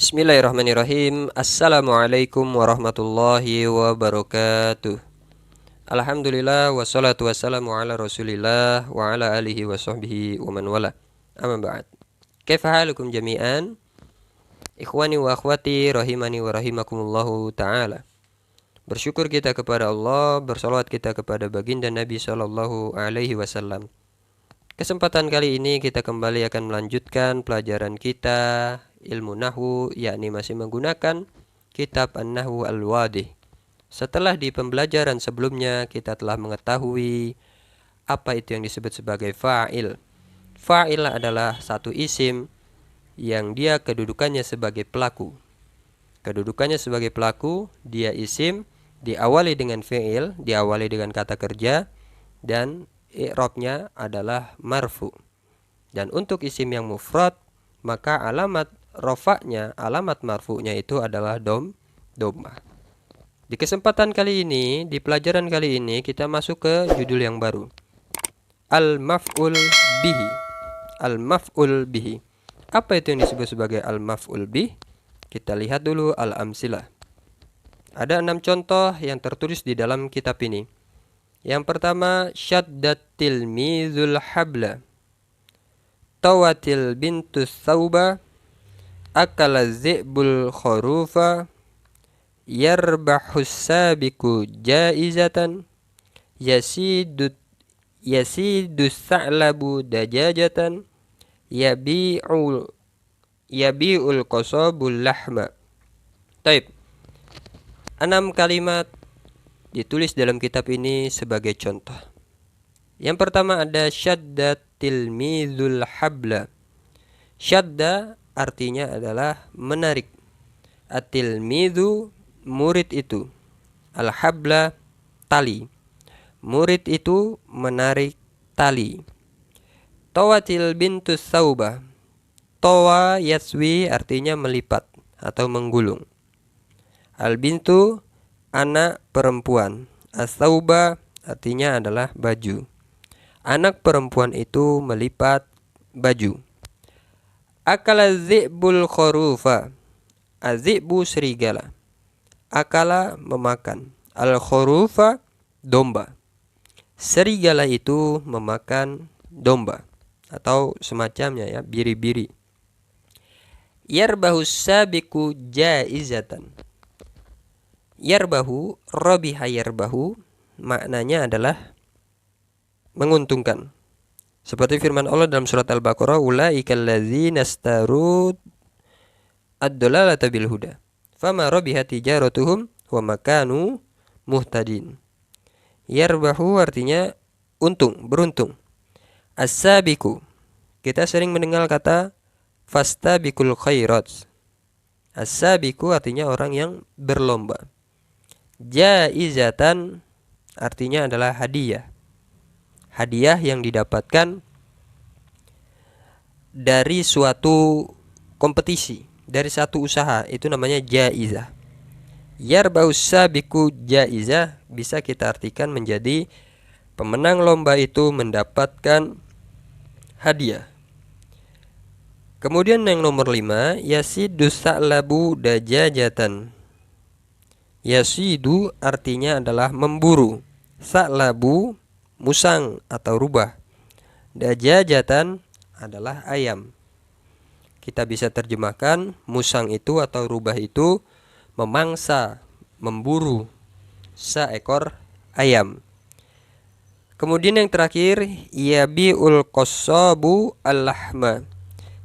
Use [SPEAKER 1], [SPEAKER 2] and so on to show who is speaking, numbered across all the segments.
[SPEAKER 1] Bismillahirrahmanirrahim. Assalamualaikum warahmatullahi wabarakatuh. Alhamdulillah wassalatu wassalamu ala Rasulillah wa ala alihi wa sahbihi wa man wala. Amma ba'd. Kaifa halukum jami'an? Ikhwani wa akhwati rahimani wa rahimakumullahu taala. Bersyukur kita kepada Allah, bersalawat kita kepada baginda Nabi sallallahu alaihi wasallam. Kesempatan kali ini kita kembali akan melanjutkan pelajaran kita ilmu nahwu, yakni masih menggunakan kitab An-Nahwu Al-Wadih. Setelah di pembelajaran sebelumnya kita telah mengetahui apa itu yang disebut sebagai fa'il. Fa'il adalah satu isim yang dia kedudukannya sebagai pelaku. Kedudukannya sebagai pelaku, dia isim, diawali dengan fi'il, diawali dengan kata kerja, dan i'rabnya adalah marfu. Dan untuk isim yang mufrad, maka alamat rafa'nya, alamat marfu'nya itu adalah dhammah. Di kesempatan kali ini, di pelajaran kali ini kita masuk ke judul yang baru. Al-maf'ul bihi. Al-maf'ul bihi. Apa itu yang disebut sebagai al-maf'ul bih? Kita lihat dulu al-amsilah. Ada 6 contoh yang tertulis di dalam kitab ini. Yang pertama, syaddat tilmizul habla, tawatil bintus thawba, akala zi'bul kharufa, yarbahus sabiku jaizatan, yasidus sa'labu dajajatan, yabi'ul qasabul lahma. Taib. 6 kalimat ditulis dalam kitab ini sebagai contoh. Yang pertama ada syaddat tilmizul habla. Syadda artinya adalah menarik. At-tilmizu murid itu. Al-habla tali. Murid itu menarik tali. Tawatil bintus thawba. Tawa yaswi artinya melipat atau menggulung. Al-bintu anak perempuan. As-thawba artinya adalah baju. Anak perempuan itu melipat baju. Akala zi'bul kharufa. Az-zi'bu serigala. Akala memakan. Al-kharufa domba. Serigala itu memakan domba atau semacamnya ya, biri-biri. Yarbahu sabiku jaizatan. Yarbahu, rabiha yarbahu, maknanya adalah menguntungkan. Seperti firman Allah dalam surat Al-Baqarah, ulaikal ladzina istarud ad-dalalata bil huda, fama rabihat tijaratuhum wa makanu muhtadin. Yarbahu artinya untung, beruntung. As-sabiku, kita sering mendengar kata fastabiqul khairat. As-sabiku artinya orang yang berlomba. Jaizatan artinya adalah hadiah. Hadiah yang didapatkan dari suatu kompetisi, dari satu usaha, itu namanya jaizah. Yarbaus sabiku jaizah bisa kita artikan menjadi pemenang lomba itu mendapatkan hadiah. Kemudian yang nomor 5, yasidus sa'labu dajajatan. Yasidu artinya adalah memburu. Sa'labu musang atau rubah. Dajajatan adalah ayam. Kita bisa terjemahkan musang itu atau rubah itu memangsa, memburu seekor ayam. Kemudian yang terakhir, yabi'ul qassabu al-lahma.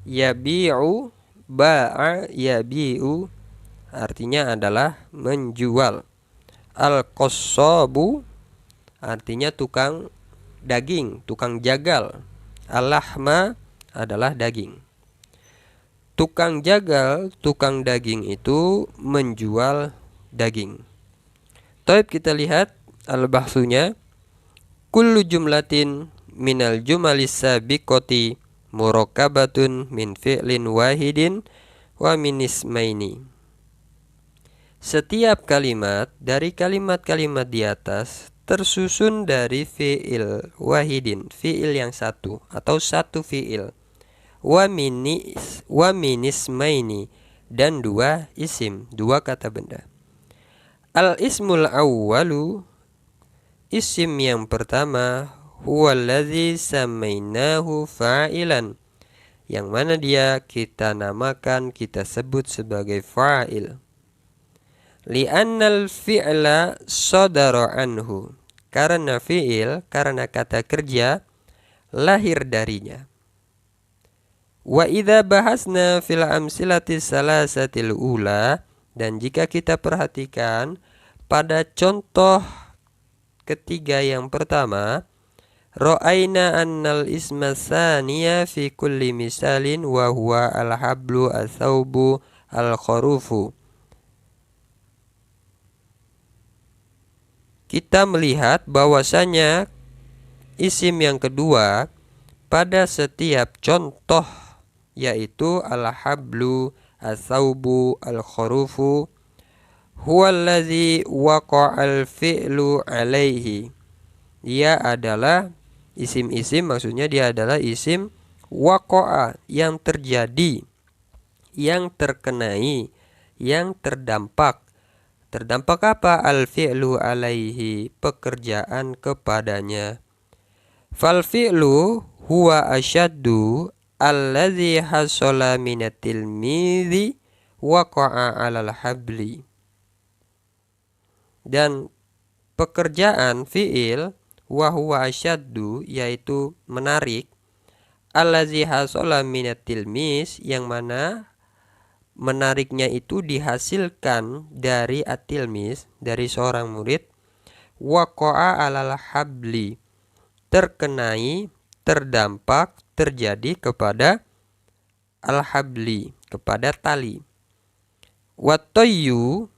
[SPEAKER 1] Yabi'u, ba'a, yabi'u artinya adalah menjual. Al-qassabu artinya tukang daging, tukang jagal. Al-lahma adalah daging. Tukang jagal, tukang daging itu menjual daging. Taib, kita lihat al-bahsunya. Kullu jumlatin minal jumalis sabiqati murakkabatun min fi'lin wahidin wa min ismaini. Setiap kalimat dari kalimat-kalimat di atas tersusun dari fi'il wahidin, fi'il yang satu atau satu fi'il. Wa min ismaini, dan 2 isim, 2 kata benda. Al-ismul awwalu, isim yang pertama, huwallazi samainahu fa'ilan, yang mana dia kita namakan, kita sebut sebagai fa'il. Li'annal fi'la sadara anhu, karena fi'il, karena kata kerja lahir darinya. Wa idza bahasna fil amsilati salasatil ula, dan jika kita perhatikan pada contoh ketiga yang pertama, ra'aina annal isma tsaniya fi kulli misalin wa huwa al-hablu ats-tsaubu al-kharufu. Kita melihat bahwasanya isim yang kedua pada setiap contoh, yaitu al-hablu, ats-tsaubu, al-kharufu, huwallazi waqa'al fi'lu alaihi. Dia adalah isim-isim, maksudnya dia adalah isim waqa'a, yang terjadi, yang terkenai, yang terdampak. Terdampak apa? Al-fi'lu alaihi, pekerjaan kepadanya. Fal fi'lu huwa asyaddu allazi hasala minatil midhi waqa'a 'alal habli. Dan pekerjaan fi'il wa huwa asyaddu, yaitu menarik, allazi hasala minatil mis, yang mana menariknya itu dihasilkan dari atilmis, dari seorang murid, waqa'a 'alal habli, terkenai, terdampak, terjadi kepada al-habli, kepada tali. Watayyu,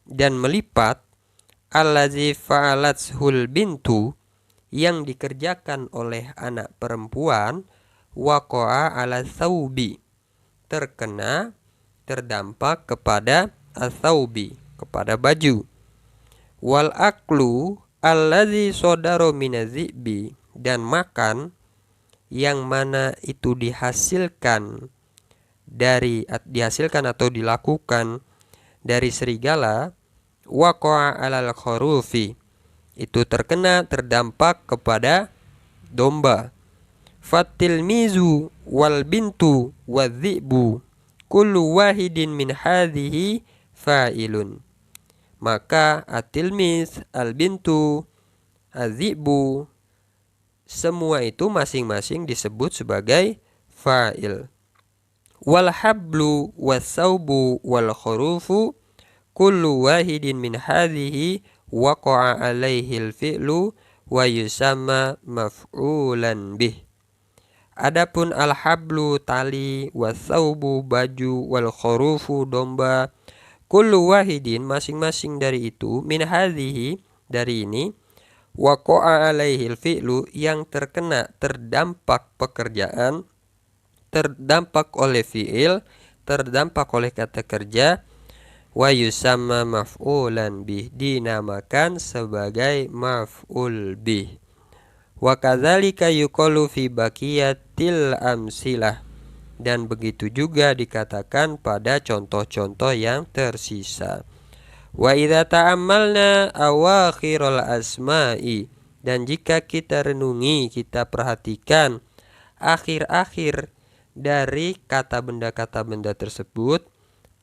[SPEAKER 1] dan melipat, allazi fa'alathul bintu, yang dikerjakan oleh anak perempuan, waqa'a 'ala tsaubi, terkena, terdampak kepada ats-tsaubi, kepada baju. Wal aklu allazi sadara minadzibi, dan makan yang mana itu dihasilkan atau dilakukan dari serigala, waqa'a 'alal kharufi, itu terkena, terdampak kepada domba. Fatilmizu wal bintu wadzibu kullu wahidin min hadhihi fa'ilun. Maka atilmiz, al-bintu, adzibu, semua itu masing-masing disebut sebagai fa'il. Wal hablu was-saubu wal khurufu kullu wahidin min hadhihi waqa'a 'alaihi al-fi'lu wa yusamma maf'ulan bih. Adapun al-hablu, tali, was-saubu, baju, wal khurufu, domba, kullu wahidin, masing-masing dari itu, min hadhihi, dari ini, waqa'a 'alaihi al-fi'lu, yang terkena, terdampak pekerjaan, terdampak oleh fi'il, terdampak oleh kata kerja, wa yusamma maf'ulan bih, dinamakan sebagai maf'ul bih. Wa kadzalika yuqalu fi baqiyatil amsilah, dan begitu juga dikatakan pada contoh-contoh yang tersisa. Wa idza ta'ammalna awakhiral asma'i, dan jika kita renungi, kita perhatikan akhir-akhir dari kata benda tersebut,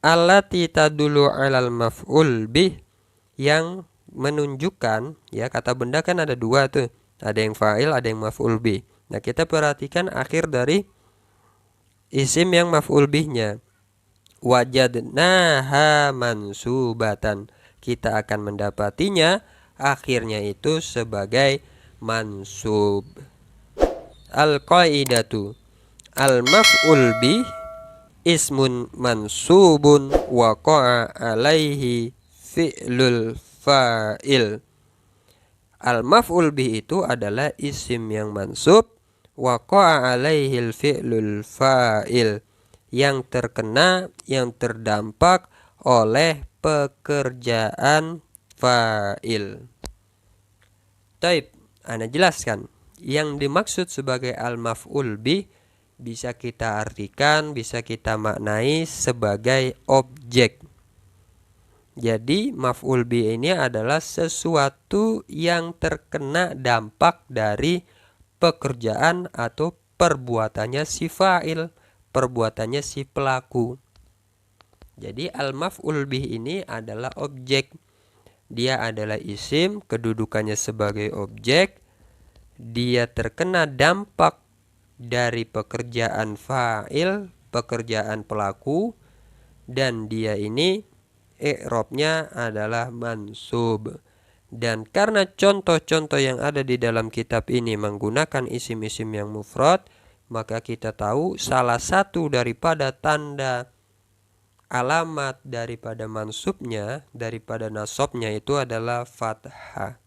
[SPEAKER 1] allati tadullu 'alal maf'ul bih, yang menunjukkan, ya, kata benda kan ada dua tuh, ada yang fa'il, ada yang maf'ul bih. Nah, kita perhatikan akhir dari isim yang maf'ul bihnya. Wajadnaha mansubatan, kita akan mendapatinya akhirnya itu sebagai mansub. Al-qaidatu, al-maf'ul bih ismun mansubun waqa'a 'alaihi fi'lul fa'il. Al-maf'ul bih itu adalah isim yang mansub, waqa'a 'alaihi fi'lul fa'il, yang terkena, yang terdampak oleh pekerjaan fa'il. Taib, ana jelaskan. Yang dimaksud sebagai al-maf'ul bih bisa kita artikan, bisa kita maknai sebagai objek. Jadi maf'ul bih ini adalah sesuatu yang terkena dampak dari pekerjaan atau perbuatannya si fa'il, perbuatannya si pelaku. Jadi al-maf'ul bih ini adalah objek. Dia adalah isim, kedudukannya sebagai objek. Dia terkena dampak dari pekerjaan fa'il, pekerjaan pelaku, dan dia ini i'rabnya adalah mansub. Dan karena contoh-contoh yang ada di dalam kitab ini menggunakan isim-isim yang mufrad, maka kita tahu salah satu daripada tanda alamat daripada mansubnya, daripada nasabnya itu adalah fathah.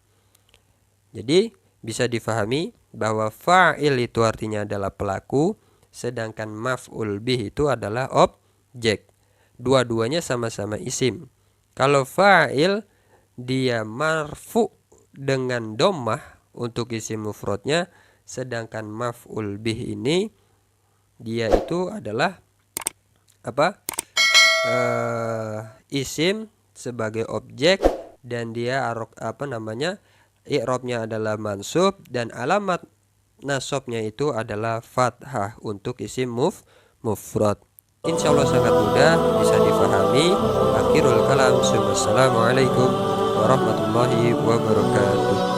[SPEAKER 1] Jadi bisa difahami bahwa fa'il itu artinya adalah pelaku, sedangkan maf'ul bih itu adalah objek. Dua-duanya sama-sama isim. Kalau fa'il dia marfu dengan dhammah untuk isim mufradnya, sedangkan maf'ul bih ini dia itu adalah apa? Isim sebagai objek, dan dia i'rabnya adalah mansub, dan alamat nasabnya itu adalah fathah untuk isim mufrad. Insyaallah sangat mudah bisa difahami. Akhirul kalam. Wassalamualaikum warahmatullahi wabarakatuh.